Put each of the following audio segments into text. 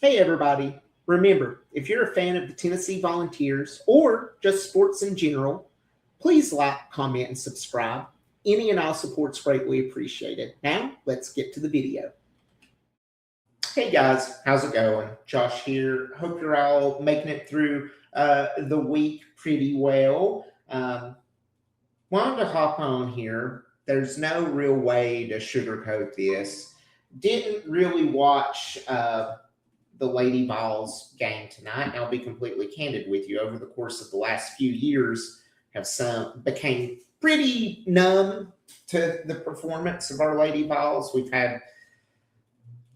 Hey, everybody. Remember, if you're a fan of the Tennessee Volunteers or just sports in general, please like, comment, and subscribe. Any and all support's greatly appreciated. Now, let's get to the video. Hey, guys. How's it going? Josh here. Hope you're all making it through the week pretty well. Wanted to hop on here. There's no real way to sugarcoat this. Didn't really watch the Lady Vols game tonight. And I'll be completely candid with you. Over the course of the last few years, have some became pretty numb to the performance of our Lady Vols. We've had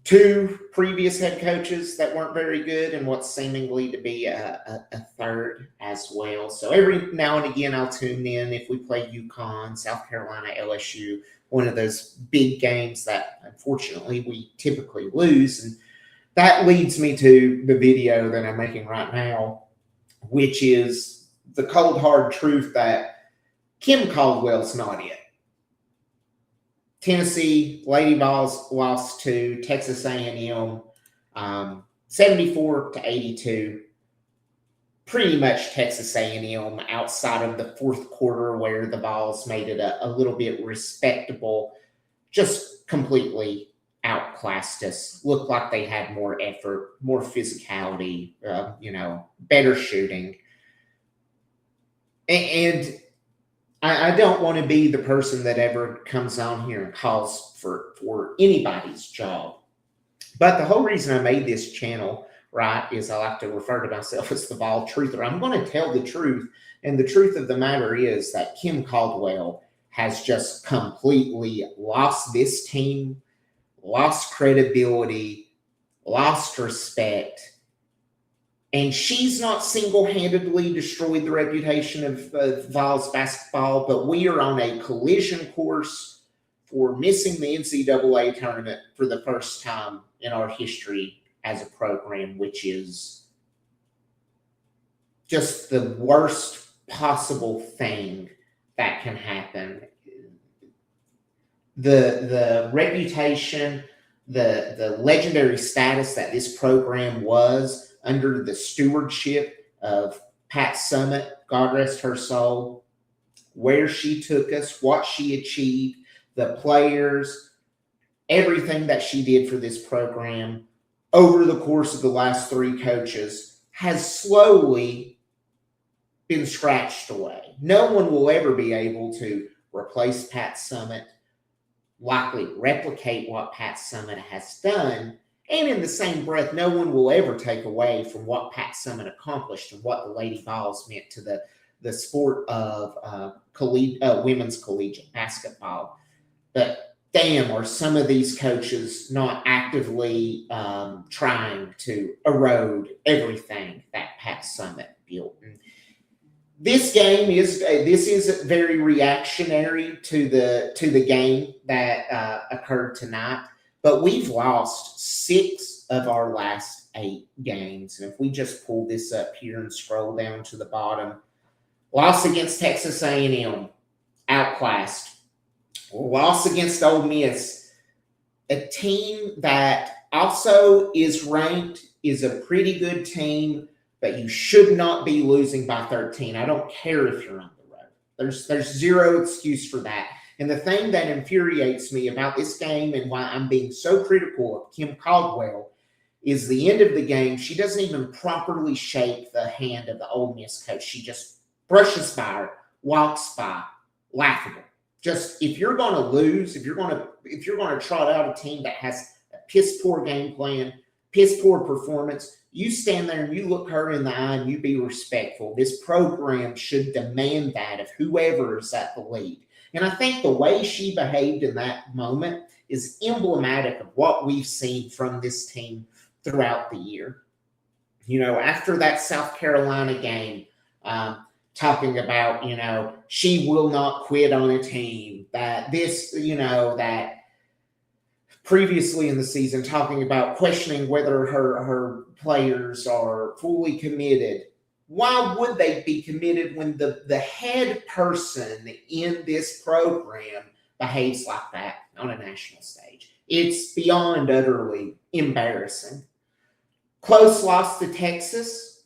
two previous head coaches that weren't very good, and what's seemingly to be a third as well. So every now and again, I'll tune in if we play UConn, South Carolina, LSU, one of those big games that unfortunately we typically lose. And that leads me to the video that I'm making right now, which is the cold, hard truth that Kim Caldwell's not it. Tennessee Lady Vols lost to Texas A&M 74-82. Pretty much Texas A&M outside of the fourth quarter where the Vols made it a little bit respectable, just completely outclassed us. Looked like they had more effort, more physicality, better shooting. And I don't want to be the person that ever comes on here and calls for anybody's job. But the whole reason I made this channel, right, is I like to refer to myself as the Vol Truther. I'm going to tell the truth. And the truth of the matter is that Kim Caldwell has just completely lost this team, lost credibility, lost respect. And she's not single-handedly destroyed the reputation of Vols basketball, but we are on a collision course for missing the NCAA tournament for the first time in our history as a program, which is just the worst possible thing that can happen. The reputation, the legendary status that this program was under the stewardship of Pat Summitt, God rest her soul, where she took us, what she achieved, the players, everything that she did for this program over the course of the last three coaches has slowly been scratched away. No one will ever be able to replace Pat Summitt, likely replicate what Pat Summitt has done. And in the same breath, no one will ever take away from what Pat Summitt accomplished and what the Lady Vols meant to the sport of women's collegiate basketball. But damn, are some of these coaches not actively trying to erode everything that Pat Summitt built? And this game is very reactionary to the game that occurred tonight. But we've lost 6 of our last 8 games. And if we just pull this up here and scroll down to the bottom, loss against Texas A&M, outclassed. Loss against Ole Miss, a team that also is ranked, is a pretty good team, but you should not be losing by 13. I don't care if you're on the road. There's zero excuse for that. And the thing that infuriates me about this game and why I'm being so critical of Kim Caldwell is the end of the game. She doesn't even properly shake the hand of the Ole Miss coach. She just brushes by her, walks by, laughable. Just if you're going to lose, if you're going to trot out a team that has a piss poor game plan, piss poor performance, you stand there and you look her in the eye and you be respectful. This program should demand that of whoever is at the lead. And I think the way she behaved in that moment is emblematic of what we've seen from this team throughout the year. After that South Carolina game, talking about, she will not quit on a team, that previously in the season, talking about questioning whether her players are fully committed. Why would they be committed when the head person in this program behaves like that on a national stage? It's beyond utterly embarrassing. Close loss to Texas,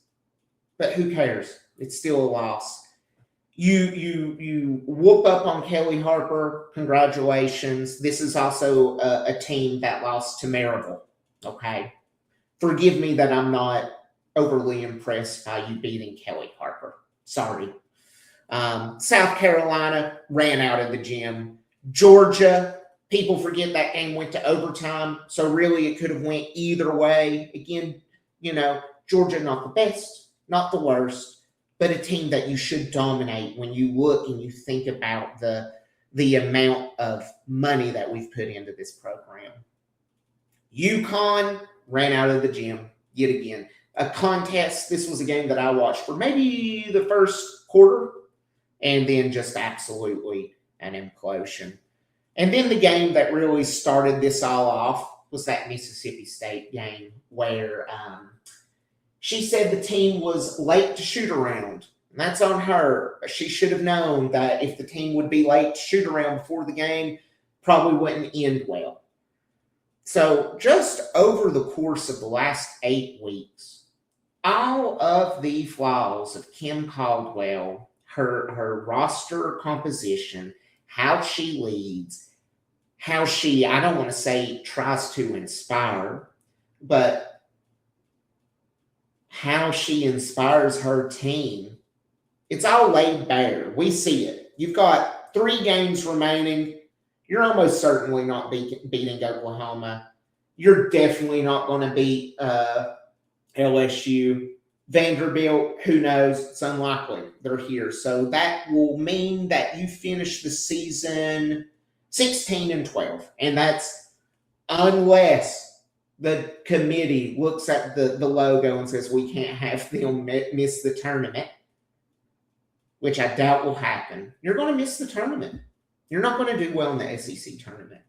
but who cares? It's still a loss. You whoop up on Kelly Harper. Congratulations. This is also a team that lost to Maryville. Okay. Forgive me that I'm not overly impressed by you beating Kelly Harper. Sorry. South Carolina ran out of the gym. Georgia, people forget that game went to overtime, so really it could have went either way. Again, Georgia not the best, not the worst, but a team that you should dominate when you look and you think about the amount of money that we've put into this program. UConn ran out of the gym yet again. A contest. This was a game that I watched for maybe the first quarter, and then just absolutely an implosion. And then the game that really started this all off was that Mississippi State game where she said the team was late to shoot around. And that's on her. She should have known that if the team would be late to shoot around before the game, probably wouldn't end well. So just over the course of the last 8 weeks, all of the flaws of Kim Caldwell, her roster composition, how she leads, how she, I don't want to say tries to inspire, but how she inspires her team, it's all laid bare. We see it. You've got 3 games remaining. You're almost certainly not beating Oklahoma. You're definitely not going to beat LSU. Vanderbilt, who knows? It's unlikely. They're here. So that will mean that you finish the season 16-12. And that's unless the committee looks at the logo and says we can't have them miss the tournament, which I doubt will happen. You're going to miss the tournament. You're not going to do well in the SEC tournament.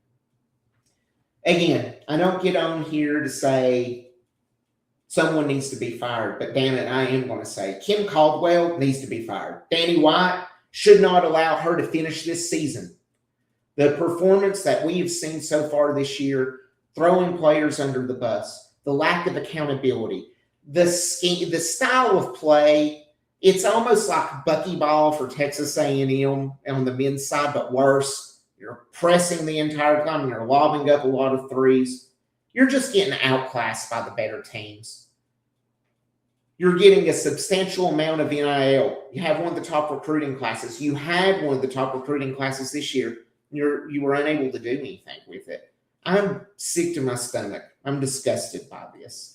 Again, I don't get on here to say someone needs to be fired, but damn it, I am going to say Kim Caldwell needs to be fired. Danny White should not allow her to finish this season. The performance that we have seen so far this year, throwing players under the bus, the lack of accountability, the style of play, it's almost like buckyball for Texas A&M on the men's side, but worse. You're pressing the entire time and you're lobbing up a lot of threes. You're just getting outclassed by the better teams. You're getting a substantial amount of NIL. You have one of the top recruiting classes. You had one of the top recruiting classes this year. You were unable to do anything with it. I'm sick to my stomach. I'm disgusted by this.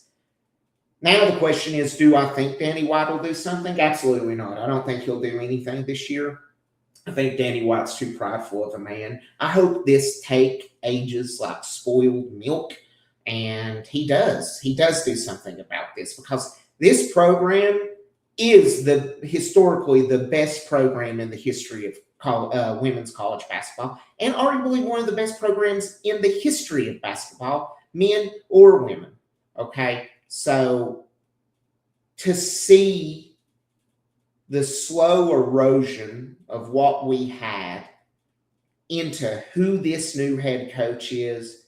Now the question is, do I think Danny White will do something? Absolutely not. I don't think he'll do anything this year. I think Danny White's too prideful of a man. I hope this take ages like spoiled milk, and he does. He does do something about this because this program is historically the best program in the history of women's college basketball, and arguably one of the best programs in the history of basketball, men or women. Okay, so to see the slow erosion of what we had into who this new head coach is,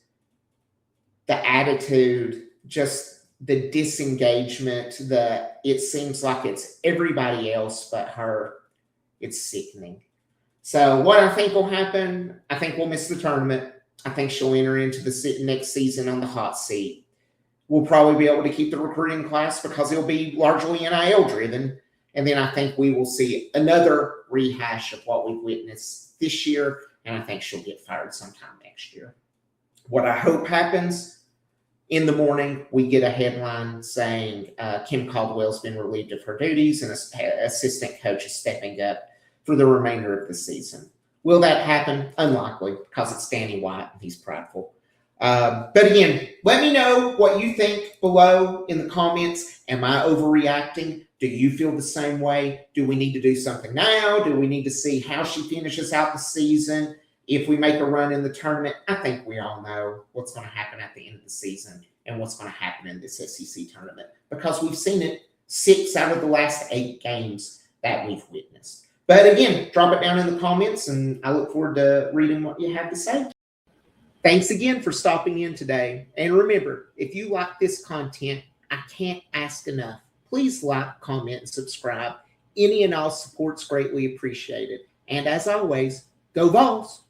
the attitude, just the disengagement, it seems like it's everybody else but her. It's sickening. So what I think will happen, I think we'll miss the tournament. I think she'll enter into the next season on the hot seat. We'll probably be able to keep the recruiting class because it'll be largely NIL driven. And then I think we will see another rehash of what we've witnessed this year, and I think she'll get fired sometime next year. What I hope happens, in the morning, we get a headline saying Kim Caldwell's been relieved of her duties and assistant coach is stepping up for the remainder of the season. Will that happen? Unlikely, because it's Danny White and he's prideful. But again, let me know what you think below in the comments. Am I overreacting? Do you feel the same way? Do we need to do something now? Do we need to see how she finishes out the season? If we make a run in the tournament, I think we all know what's going to happen at the end of the season and what's going to happen in this SEC tournament because we've seen it 6 out of the last 8 games that we've witnessed. But again, drop it down in the comments, and I look forward to reading what you have to say. Thanks again for stopping in today. And remember, if you like this content, I can't ask enough. Please like, comment, and subscribe. Any and all support's greatly appreciated. And as always, go Vols!